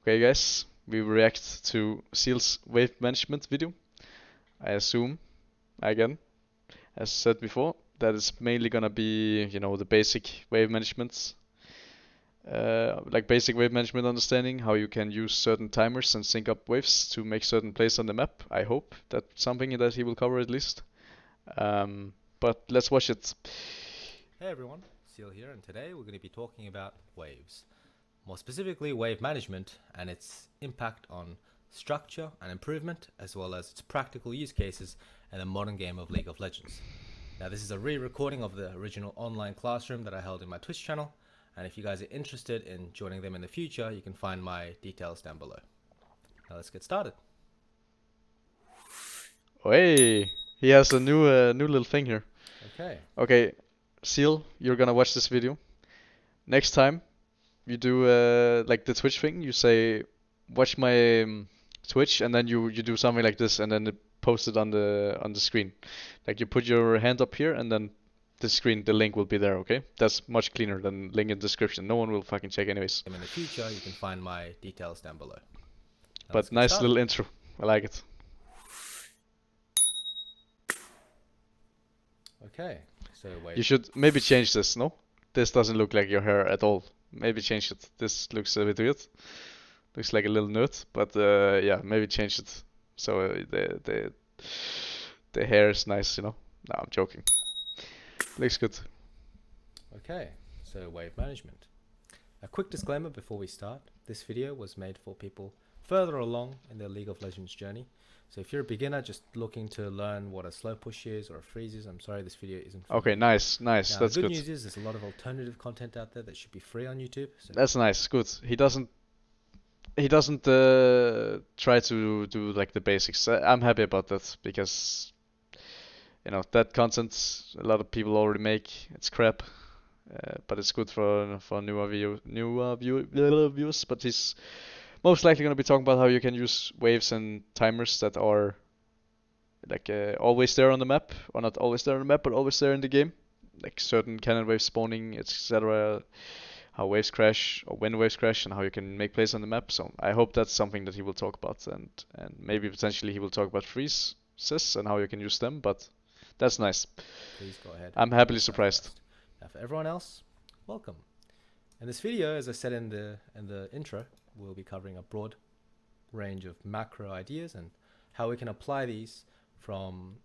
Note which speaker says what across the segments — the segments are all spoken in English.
Speaker 1: Okay, guys, we react to SeeEls wave management video. I assume, again, as said before, that is mainly gonna be, the basic wave management, like basic wave management understanding, how you can use certain timers and sync up waves to make certain plays on the map. I hope that's something that he will cover at least. But let's watch it.
Speaker 2: Hey everyone, Seal here, and today we're going to be talking about waves. More specifically, wave management and its impact on structure and improvement, as well as its practical use cases in the modern game of League of Legends. Now, this is a re-recording of the original online classroom that I held in my Twitch channel, and if you guys are interested in joining them in the future, you can find my details down below. Now let's get started.
Speaker 1: Oh, hey, he has a new little thing here.
Speaker 2: Okay.
Speaker 1: Okay, Seal, you're gonna watch this video. Next time you do like the Twitch thing, you say, "Watch my Twitch," and then you do something like this, and then post it on the screen. Like you put your hand up here, and then the link will be there. Okay, that's much cleaner than link in description. No one will fucking check anyways.
Speaker 2: In the future, you can find my details down below. Now
Speaker 1: But nice little intro. I like it.
Speaker 2: Okay, so wait.
Speaker 1: You should maybe change this. No, this doesn't look like your hair at all. Maybe change it. This looks a bit weird. Looks like a little nerd, but yeah, maybe change it so the hair is nice. No, I'm joking. Looks good.
Speaker 2: Okay, so wave management. A quick disclaimer before we start. This video was made for people further along in their League of Legends journey. So if you're a beginner just looking to learn what a slow push is or a freeze is, I'm sorry this video isn't for
Speaker 1: Okay,
Speaker 2: you.
Speaker 1: nice.
Speaker 2: Now,
Speaker 1: That's
Speaker 2: the good
Speaker 1: good.
Speaker 2: news is there's a lot of alternative content out there that should be free on YouTube. So
Speaker 1: That's nice. Good. He doesn't try to do like the basics. I'm happy about that because that content a lot of people already make. It's crap. But it's good for newer viewers. But he's most likely going to be talking about how you can use waves and timers that are like always there on the map, or not always there on the map, but always there in the game, like certain cannon waves spawning, etc. How waves crash or when waves crash, and how you can make plays on the map. So I hope that's something that he will talk about, and maybe potentially he will talk about freezes and how you can use them. But that's nice.
Speaker 2: please go ahead.
Speaker 1: I'm happily surprised.
Speaker 2: Now for everyone else, welcome. In this video, as I said in the intro, we'll be covering a broad range of macro ideas and how we can apply these from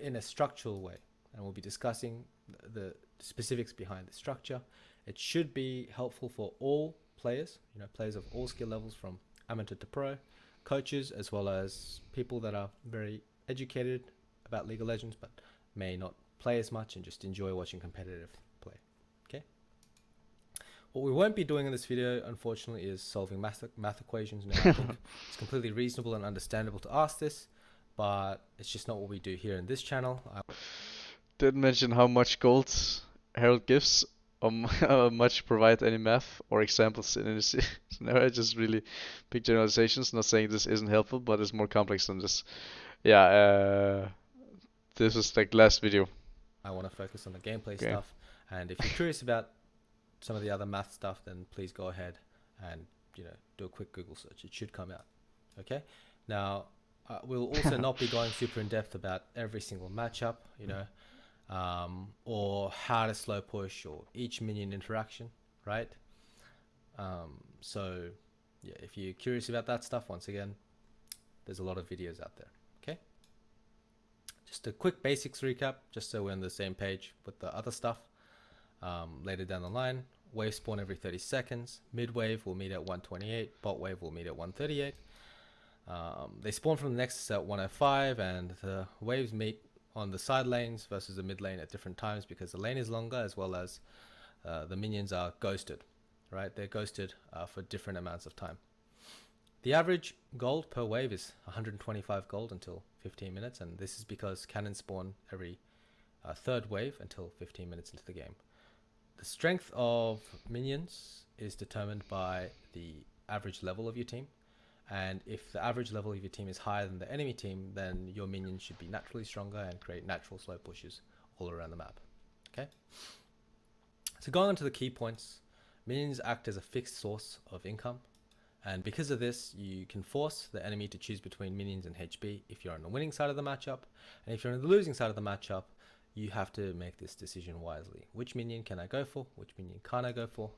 Speaker 2: in a structural way, and we'll be discussing the specifics behind the structure. It should be helpful for all players, players of all skill levels from amateur to pro, coaches, as well as people that are very educated about League of Legends but may not play as much and just enjoy watching competitive play. Okay. What we won't be doing in this video, unfortunately, is solving math equations. Now, I think it's completely reasonable and understandable to ask this, but it's just not what we do here in this channel.
Speaker 1: Didn't mention how much gold Harold gives, or how much provide any math or examples in any scenario. Just really big generalizations. Not saying this isn't helpful, but it's more complex than this. Yeah, this is like last video.
Speaker 2: I want to focus on the gameplay stuff, and if you're curious about some of the other math stuff, then please go ahead and do a quick Google search. It should come out. Okay. Now we'll also not be going super in depth about every single matchup, or how to slow push or each minion interaction, right? So yeah, if you're curious about that stuff, once again, there's a lot of videos out there. Okay. Just a quick basics recap, just so we're on the same page with the other stuff. Later down the line, wave spawn every 30 seconds. Mid wave will meet at 128. Bot wave will meet at 138. They spawn from the nexus at 105, and the waves meet on the side lanes versus the mid lane at different times because the lane is longer, as well as the minions are ghosted, right? They're ghosted for different amounts of time. The average gold per wave is 125 gold until 15 minutes, and this is because cannons spawn every third wave until 15 minutes into the game. The strength of minions is determined by the average level of your team, and if the average level of your team is higher than the enemy team, then your minions should be naturally stronger and create natural slow pushes all around the map. Okay. So going on to the key points, minions act as a fixed source of income, And because of this, you can force the enemy to choose between minions and HB if you're on the winning side of the matchup. And if you're on the losing side of the matchup, you have to make this decision wisely. Which minion can I go for? Which minion can't I go for?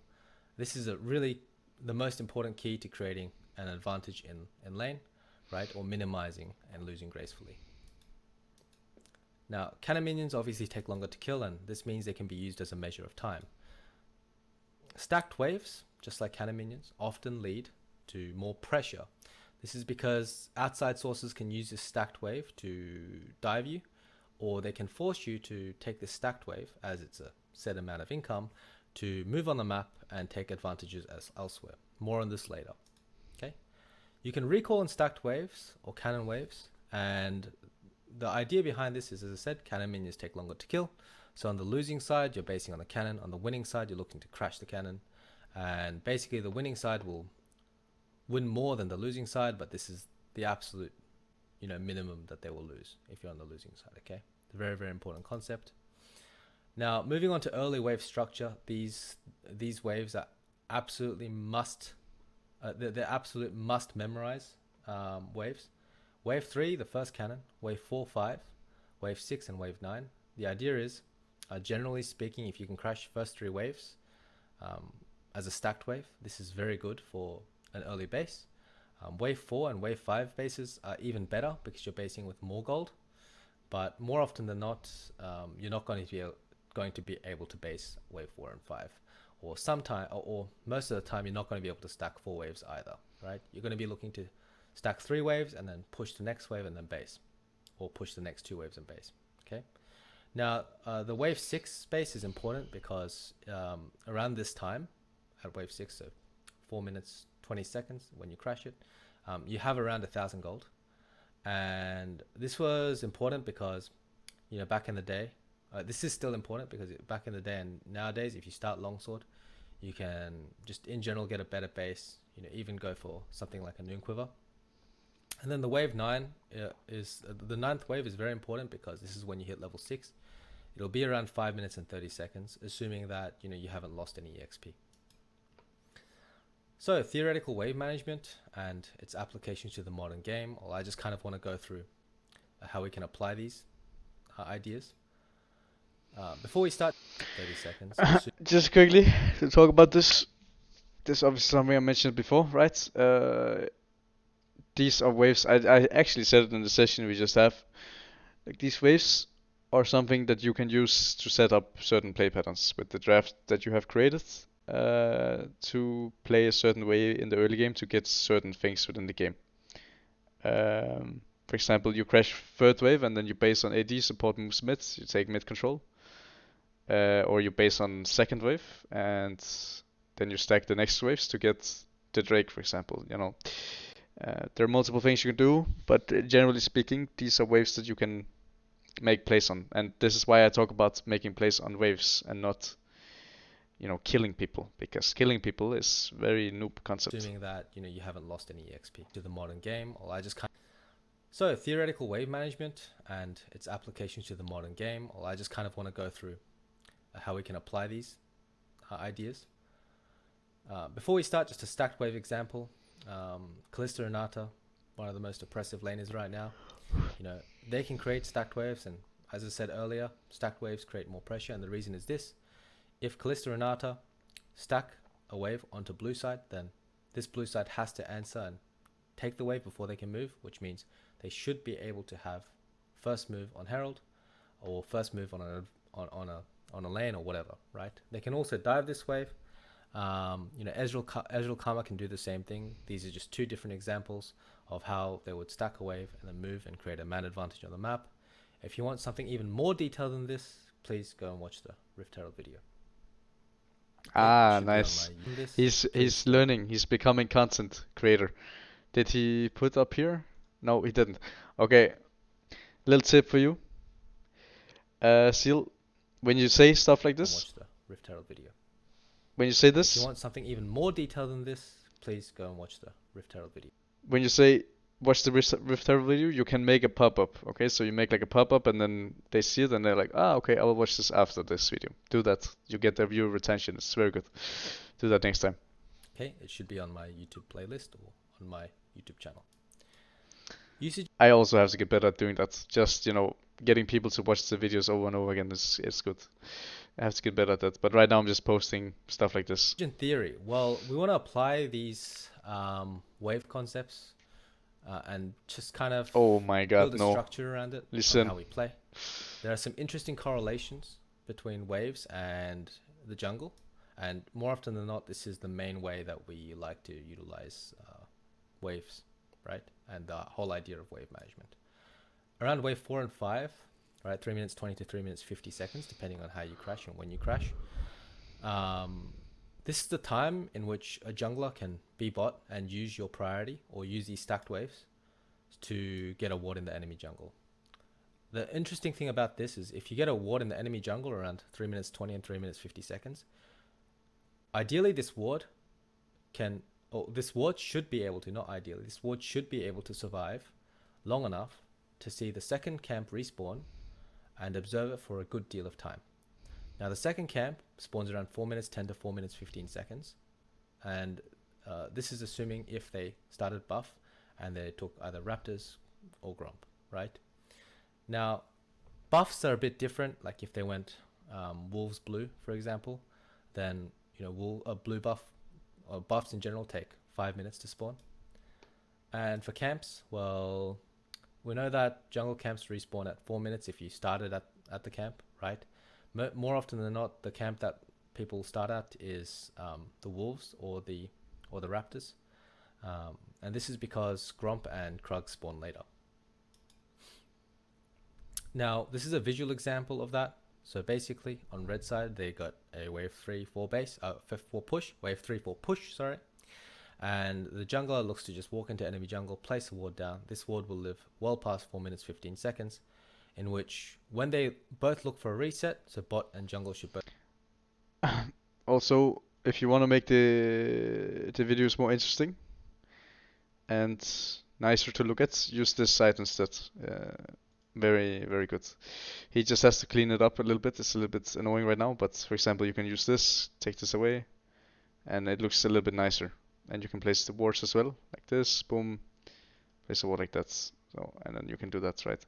Speaker 2: This is really the most important key to creating an advantage in lane, right? Or minimizing and losing gracefully. Now, cannon minions obviously take longer to kill, and this means they can be used as a measure of time. Stacked waves, just like cannon minions, often lead to more pressure. This is because outside sources can use this stacked wave to dive you, or they can force you to take this stacked wave, as it's a set amount of income, to move on the map and take advantages elsewhere. More on this later. Okay, you can recall in stacked waves or cannon waves, and the idea behind this is, as I said, cannon minions take longer to kill. So on the losing side, you're basing on the cannon. On the winning side, you're looking to crash the cannon. And basically the winning side will win more than the losing side, but this is the absolute, minimum that they will lose if you're on the losing side, okay? It's a very, very important concept. Now, moving on to early wave structure, these waves are absolutely they're absolute must memorize waves. Wave 3, the first cannon, wave 4, 5, wave 6, and wave 9. The idea is, generally speaking, if you can crash first 3 waves as a stacked wave, this is very good for an early base. Wave 4 and wave 5 bases are even better because you're basing with more gold. But more often than not, you're not going to be able to base wave 4 and 5. Or most of the time, you're not going to be able to stack 4 waves either, right? You're going to be looking to stack 3 waves and then push the next wave and then base, or push the next 2 waves and base. Okay. Now the wave 6 base is important because around this time at wave 6, so 4 minutes 20 seconds when you crash it, you have around 1,000 gold, and this was important because back in the day, this is still important because back in the day and nowadays, if you start longsword, you can just in general get a better base, even go for something like a noon quiver. And then the wave 9 is the 9th wave is very important because this is when you hit level 6. It'll be around 5 minutes and 30 seconds, assuming that you haven't lost any EXP. So theoretical wave management and its applications to the modern game. Well, I just kind of want to go through how we can apply these ideas. Before we start, 30 seconds.
Speaker 1: Just quickly to talk about this. This is obviously something I mentioned before, right? These are waves. I actually said it in the session we just have. Like, these waves are something that you can use to set up certain play patterns with the draft that you have created, to play a certain way in the early game to get certain things within the game. For example, you crash third wave and then you base on AD support moves mid, you take mid control. Or you base on second wave and then you stack the next waves to get the Drake, for example. There are multiple things you can do, but generally speaking, these are waves that you can make plays on, and this is why I talk about making plays on waves and not, killing people, because killing people is very noob concept.
Speaker 2: Assuming that you haven't lost any EXP to the modern game. Well, so theoretical wave management and its applications to the modern game. Well, I just kind of want to go through how we can apply these ideas. Before we start, just a stacked wave example. Kalista and Nata, one of the most oppressive laners right now. They can create stacked waves, and as I said earlier, stacked waves create more pressure, and the reason is this. If Kalista and Nata stack a wave onto blue side, then this blue side has to answer and take the wave before they can move, which means they should be able to have first move on Herald or first move on a lane or whatever, right? They can also dive this wave. Ezreal Karma can do the same thing. These are just 2 different examples of how they would stack a wave and then move and create a man advantage on the map. If you want something even more detailed than this, please go and watch the Rift Herald video.
Speaker 1: Nice. He's learning. He's becoming content creator. Did he put up here? No, he didn't. Okay. Little tip for you. Seal, when you say stuff like this,
Speaker 2: watch the Rift Herald video.
Speaker 1: When you say this,
Speaker 2: if you want something even more detailed than this, please go and watch the Rift Herald video.
Speaker 1: When you say watch the Rift Herald video, you can make a pop-up. Okay, so you make like a pop-up and then they see it and they're like, okay, I will watch this after this video. Do that. You get their viewer retention. It's very good. Do that next time.
Speaker 2: Okay, it should be on my YouTube playlist or on my YouTube channel. Usage.
Speaker 1: I also have to get better at doing that. Just, getting people to watch the videos over and over again is good. I have to get better at that. But right now I'm just posting stuff like this.
Speaker 2: In theory, well, we want to apply these wave concepts and just kind of
Speaker 1: Oh my god,
Speaker 2: build a
Speaker 1: no.
Speaker 2: structure around it on
Speaker 1: Listen.
Speaker 2: how we play. There are some interesting correlations between waves and the jungle, and more often than not, this is the main way that we like to utilize waves, right? And the whole idea of wave management. Around wave 4 and 5, right, 3 minutes 20 to 3 minutes 50 seconds, depending on how you crash and when you crash. This is the time in which a jungler can be bot and use your priority or use these stacked waves to get a ward in the enemy jungle. The interesting thing about this is if you get a ward in the enemy jungle around 3 minutes 20 and 3 minutes 50 seconds, ideally this ward should be able to, not ideally, this ward should be able to survive long enough to see the second camp respawn and observe it for a good deal of time. Now the second camp spawns around 4 minutes 10 to 4 minutes 15 seconds, and this is assuming if they started buff and they took either Raptors or Gromp, right? Now buffs are a bit different. Like if they went Wolves Blue, for example, then blue buff or buffs in general take 5 minutes to spawn. And for camps, well, we know that jungle camps respawn at 4 minutes if you started at the camp, right? More often than not, the camp that people start at is the Wolves or the Raptors, and this is because Gromp and Krug spawn later. Now, this is a visual example of that. So basically, on red side, they got a wave 3-4 base, 4 push, wave 3-4 push, sorry. And the jungler looks to just walk into enemy jungle, place a ward down. This ward will live well past 4 minutes 15 seconds, in which when they both look for a reset, so bot and jungle should both.
Speaker 1: Also, if you want to make the videos more interesting and nicer to look at, use this site instead. Very, very good. He just has to clean it up a little bit. It's a little bit annoying right now, but for example, you can use this, take this away, and it looks a little bit nicer. And you can place the wards as well, like this, boom, place a ward like that. So, and then you can do that, right?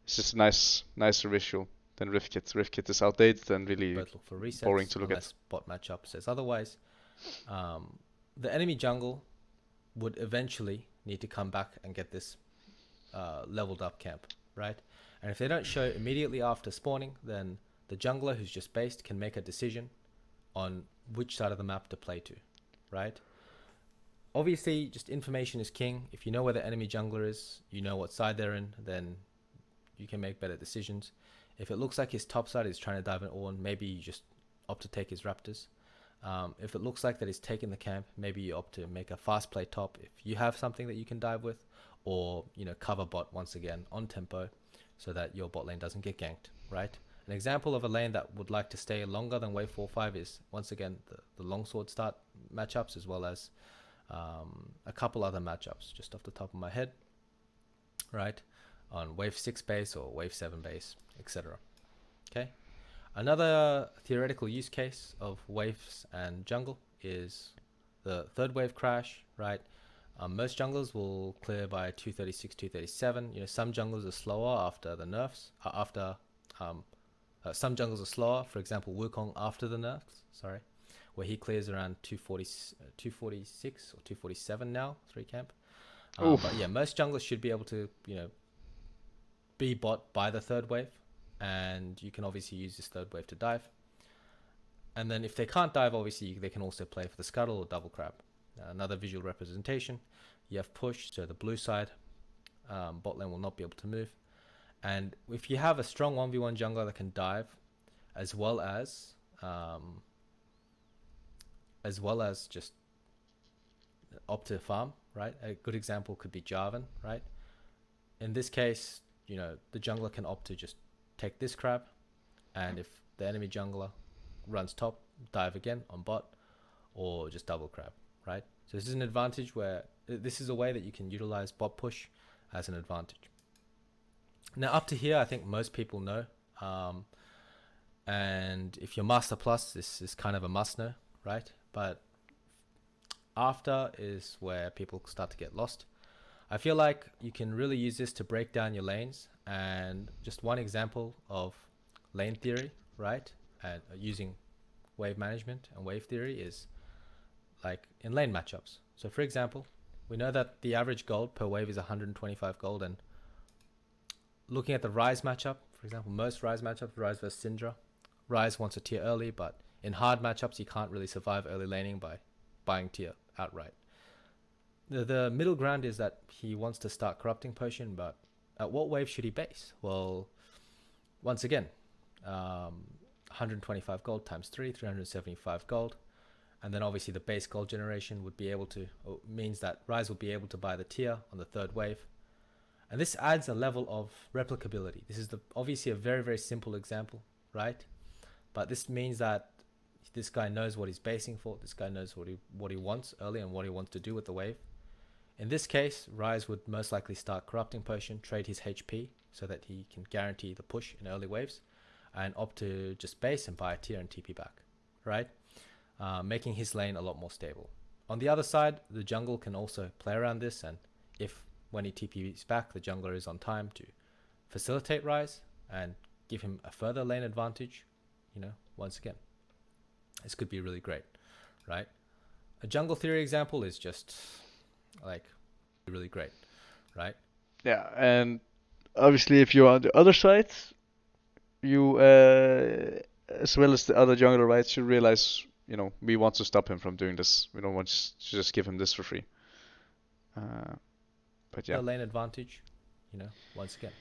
Speaker 1: It's just a nicer visual than Riftkit. Riftkit is outdated and really
Speaker 2: both look for resets,
Speaker 1: boring to look at.
Speaker 2: Bot matchup says otherwise. The enemy jungle would eventually need to come back and get this leveled up camp, right? And if they don't show immediately after spawning, then the jungler who's just based can make a decision on which side of the map to play to, right? Obviously, just information is king. If you know where the enemy jungler is, you know what side they're in, then you can make better decisions. If it looks like his top side is trying to dive in Ornn, maybe you just opt to take his Raptors. If it looks like that he's taking the camp, maybe you opt to make a fast play top if you have something that you can dive with, or cover bot once again on tempo so that your bot lane doesn't get ganked, right? An example of a lane that would like to stay longer than wave 4-5 is once again the longsword start matchups, as well as a couple other matchups just off the top of my head, right? On wave 6 base or wave 7 base, etc. Okay. Another theoretical use case of waves and jungle is the third wave crash, right? Most junglers will clear by 236, 237. Some junglers are slower after the nerfs. Some junglers are slower. For example, Wukong after the nerfs, where he clears around 246 or 247 now, 3 camp. But yeah, most junglers should be able to, be bot by the third wave, and you can obviously use this third wave to dive. And then if they can't dive, obviously they can also play for the scuttle or double crab. Another visual representation, you have push, so the blue side bot lane will not be able to move. And if you have a strong 1v1 jungler that can dive, as well as just opt to farm, right? A good example could be Jarvan, right? In this case, the jungler can opt to just take this crab, and if the enemy jungler runs top, dive again on bot, or just double crab, right? So this is an advantage where this is a way that you can utilize bot push as an advantage. Now up to here, I think most people know, and if you're Master Plus, this is kind of a must know, right? But after is where people start to get lost. I feel like you can really use this to break down your lanes, and just one example of lane theory, right? And using wave management and wave theory is like in lane matchups. So for example, we know that the average gold per wave is 125 gold, and looking at the Ryze matchup, for example, most Ryze matchups, Ryze versus Syndra, Ryze wants a tier early, but in hard matchups, you can't really survive early laning by buying tier outright. The middle ground is that he wants to start Corrupting Potion, but at what wave should he base? Well, once again, 125 gold times 3, 375 gold. And then obviously the base gold generation would be able to, means that Ryze will be able to buy the tier on the third wave. And this adds a level of replicability. This is obviously a very, very simple example, right? But this means that this guy knows what he's basing for. This guy knows what he wants early and what he wants to do with the wave. In this case, Ryze would most likely start Corrupting Potion, trade his HP so that he can guarantee the push in early waves, and opt to just base and buy a tier and TP back, right? Making his lane a lot more stable. On the other side, the jungle can also play around this, and if when he TPs back, the jungler is on time to facilitate Ryze and give him a further lane advantage, once again, this could be really great, right? A jungle theory example is just like really great, right?
Speaker 1: Yeah, and obviously if you're on the other side, you as well as the other jungler, right, should realize, we want to stop him from doing this. We don't want to just give him this for free. But yeah,
Speaker 2: the lane advantage, once again,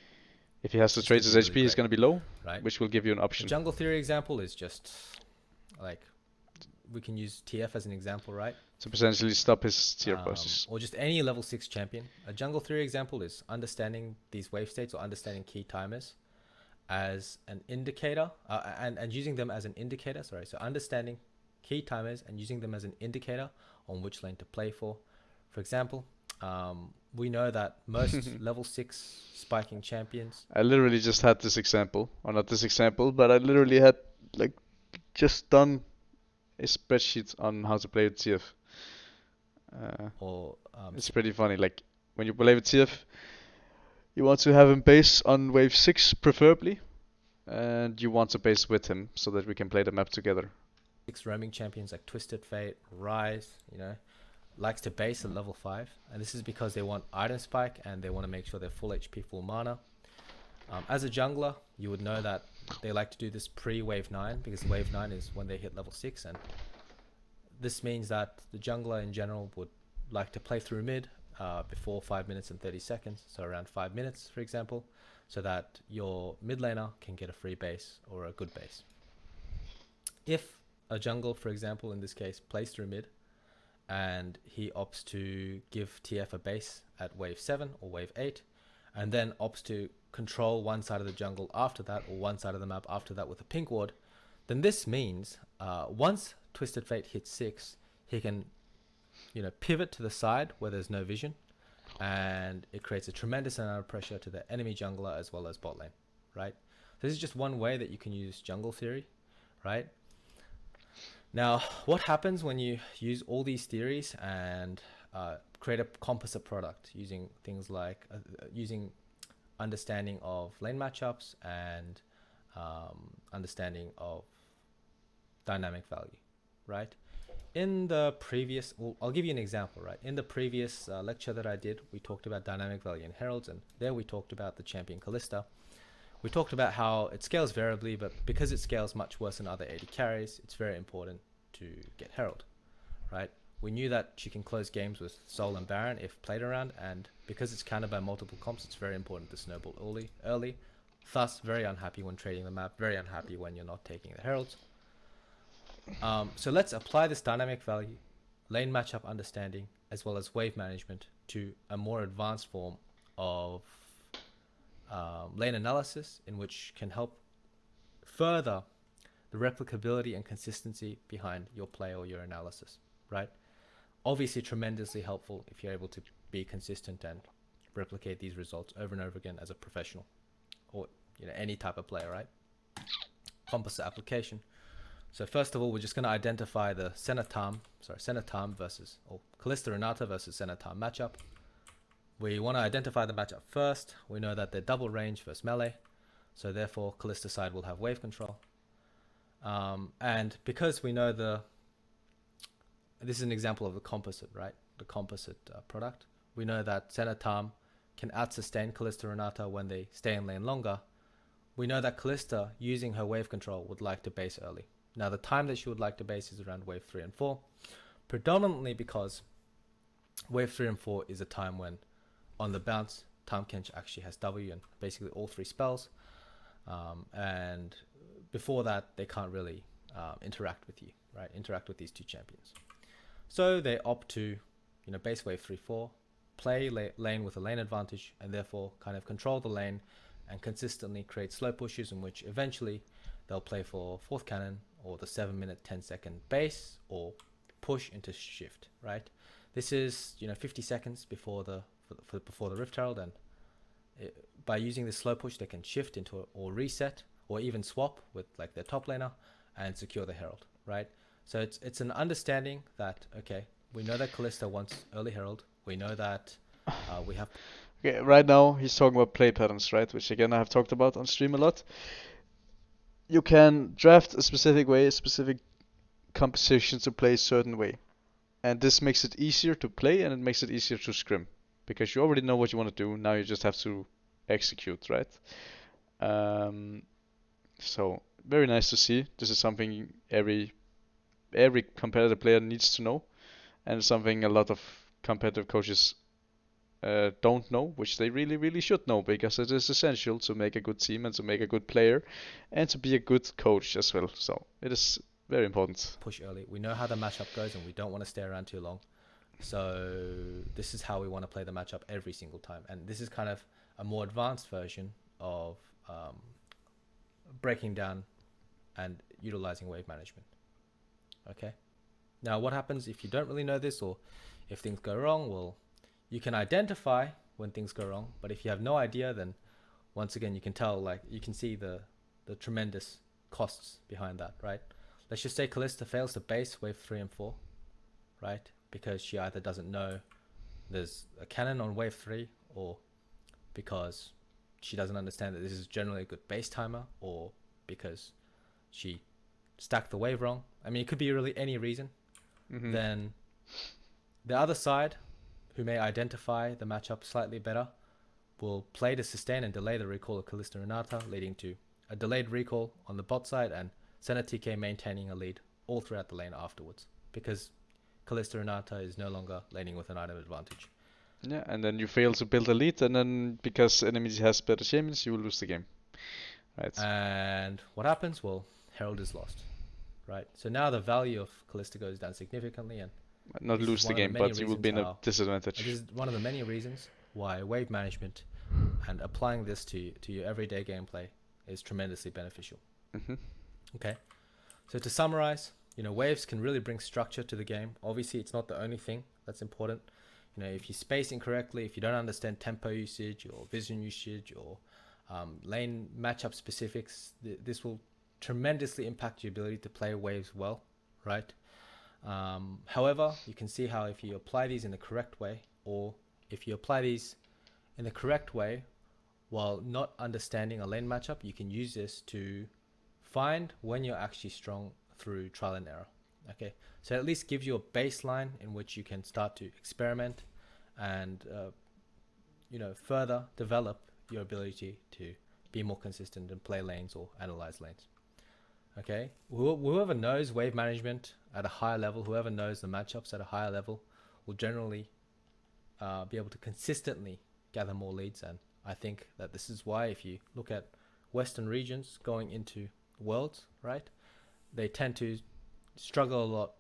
Speaker 1: if he has to trade his
Speaker 2: really
Speaker 1: HP, he's going to be low,
Speaker 2: right?
Speaker 1: Which will give you an
Speaker 2: The
Speaker 1: option.
Speaker 2: jungle theory example is just like, we can use TF as an example, right?
Speaker 1: To potentially stop his tier process.
Speaker 2: Or just any level 6 champion. A jungle theory example is understanding these wave states or understanding key timers as an indicator, and using them as an indicator, so understanding key timers and using them as an indicator on which lane to play for. For example, we know that most level 6 spiking champions...
Speaker 1: I literally just had this example, or not this example, but I literally had just done a spreadsheet on how to play with TF. It's pretty funny. Like when you play with TF, you want to have him base on wave 6 preferably, and you want to base with him so that we can play the map together.
Speaker 2: 6 roaming champions like Twisted Fate, Ryze, likes to base at level 5, and this is because they want item spike and they want to make sure they're full HP, full mana. As a jungler, you would know that they like to do this pre-wave 9, because wave 9 is when they hit level 6, and this means that the jungler in general would like to play through mid before 5 minutes and 30 seconds, so around 5 minutes, for example, so that your mid laner can get a free base or a good base. If a jungle, for example, in this case, plays through mid, and he opts to give TF a base at wave 7 or wave 8, and then opts to control one side of the jungle after that, or one side of the map after that with a pink ward, then this means once Twisted Fate hits 6, he can pivot to the side where there's no vision, and it creates a tremendous amount of pressure to the enemy jungler as well as bot lane, right? So this is just one way that you can use jungle theory, right? Now, what happens when you use all these theories and create a composite product using things like using understanding of lane matchups and understanding of dynamic value, right? In the previous, I'll give you an example, right? In the previous lecture that I did, we talked about dynamic value in heralds, and there we talked about the champion Callista. We talked about how it scales variably, but because it scales much worse than other AD carries, it's very important to get herald, right? We knew that she can close games with Soul and Baron if played around, and because it's countered by multiple comps, it's very important to snowball early. Thus, very unhappy when trading the map, very unhappy when you're not taking the heralds. So let's apply this dynamic value, lane matchup understanding, as well as wave management to a more advanced form of lane analysis, in which can help further the replicability and consistency behind your play or your analysis, right? Obviously tremendously helpful if you're able to be consistent and replicate these results over and over again as a professional or any type of player, right? Composite application. So first of all, we're just going to identify the Senatam versus, or Kalista Renata versus Senatam matchup. We want to identify the matchup first. We know that they're double range versus melee, so therefore Kalista side will have wave control. And because we know this is an example of the composite, right? The composite product. We know that Senatam can out-sustain Kalista Renata when they stay in lane longer. We know that Kalista, using her wave control, would like to base early. Now, the time that she would like to base is around wave 3 and 4, predominantly because wave 3 and 4 is a time when, on the bounce, Tahm Kench actually has W and basically all 3 spells. And before that, they can't really interact with you, right? Interact with these 2 champions. So they opt to, base wave 3, 4, play lane with a lane advantage, and therefore kind of control the lane and consistently create slow pushes in which eventually they'll play for 4th cannon or the 7-minute 10-second base or push into shift, right? This is 50 seconds before the Rift Herald, and by using this slow push they can shift into or reset or even swap with like their top laner and secure the Herald, right? So it's an understanding that, okay, we know that Kalista wants early Herald. We know that we have...
Speaker 1: Okay, right now he's talking about play patterns, right? Which again I have talked about on stream a lot. You can draft a specific way, a specific composition to play a certain way. And this makes it easier to play and it makes it easier to scrim. Because you already know what you want to do, now you just have to execute, right? So, very nice to see. This is something every competitive player needs to know. And something a lot of competitive coaches don't know, which they really, really should know, because it is essential to make a good team and to make a good player and to be a good coach as well. So it is very important.
Speaker 2: Push early. We know how the matchup goes and we don't want to stay around too long. So this is how we want to play the matchup every single time. And this is kind of a more advanced version of breaking down and utilizing wave management. Okay. Now what happens if you don't really know this, or if things go wrong? Well, you can identify when things go wrong, but if you have no idea, then once again you can tell, like you can see the tremendous costs behind that, right? Let's just say Kalista fails to base wave 3 and 4, right? Because she either doesn't know there's a cannon on wave 3, or because she doesn't understand that this is generally a good base timer, or because she stacked the wave wrong. I mean, it could be really any reason. Mm-hmm. Then the other side, who may identify the matchup slightly better, will play to sustain and delay the recall of Kalista Renata, leading to a delayed recall on the bot side and Senna TK maintaining a lead all throughout the lane afterwards, because Kalista Renata is no longer laning with an item advantage.
Speaker 1: Yeah, and then you fail to build a lead, and then because enemies has better champions, you will lose the game. Right.
Speaker 2: And what happens? Well, Herald is lost. Right. So now the value of Kalista goes down significantly, and
Speaker 1: not lose the game, but you will be in a disadvantage.
Speaker 2: This is one of the many reasons why wave management and applying this to your everyday gameplay is tremendously beneficial. Mm-hmm. Okay. So to summarize, waves can really bring structure to the game. Obviously, it's not the only thing that's important. If you space incorrectly, if you don't understand tempo usage or vision usage or lane matchup specifics, this will tremendously impact your ability to play waves well, right? However, you can see how if you apply these in the correct way, or if you apply these in the correct way while not understanding a lane matchup, you can use this to find when you're actually strong through trial and error. Okay, so at least gives you a baseline in which you can start to experiment and further develop your ability to be more consistent and play lanes or analyze lanes. Okay, whoever knows wave management at a higher level, whoever knows the matchups at a higher level, will generally be able to consistently gather more leads. And I think that this is why, if you look at Western regions going into Worlds, right, they tend to struggle a lot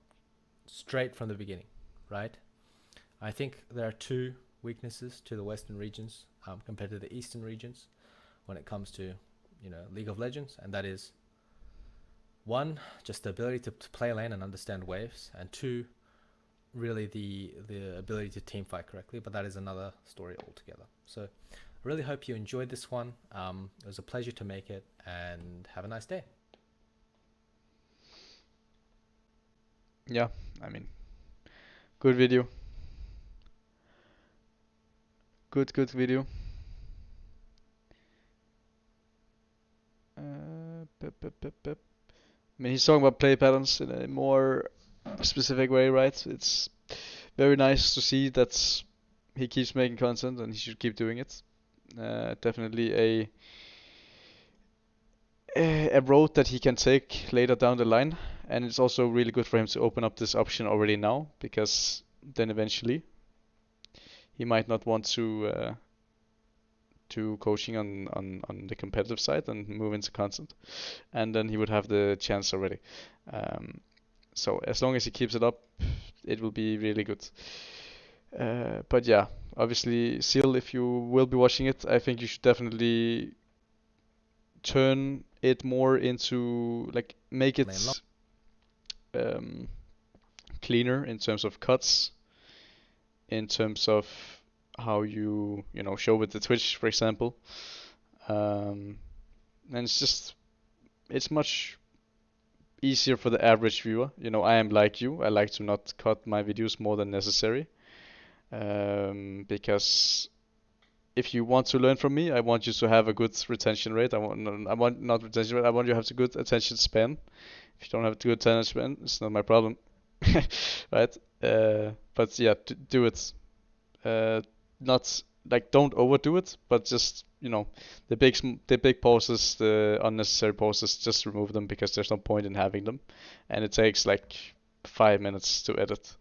Speaker 2: straight from the beginning, right? I think there are 2 weaknesses to the Western regions compared to the Eastern regions when it comes to League of Legends, and that is 1, just the ability to play lane and understand waves, and 2, really the ability to team fight correctly, but that is another story altogether. So I really hope you enjoyed this one. It was a pleasure to make it, and have a nice day.
Speaker 1: yeah, I mean, good video. Good video. Pep. I mean, he's talking about play patterns in a more specific way, right? It's very nice to see that he keeps making content and he should keep doing it. Definitely a road that he can take later down the line, and it's also really good for him to open up this option already now, because then eventually he might not want to coaching on the competitive side and move into content, and then he would have the chance already. So as long as he keeps it up, it will be really good. But yeah, obviously, Seal, if you will be watching it, I think you should definitely turn it more into, like, make it um, cleaner in terms of cuts, in terms of how you know show with the Twitch, for example. Um, and it's much easier for the average viewer. You know, I am like you. I like to not cut my videos more than necessary. Because if you want to learn from me, I want you to have a good retention rate. I want not retention rate. I want you to have a good attention span. If you don't have a good attention span, it's not my problem, right? But yeah, do it. Uh, Not like, don't overdo it, but just, the big pauses, the unnecessary pauses, just remove them because there's no point in having them, and it takes like 5 minutes to edit.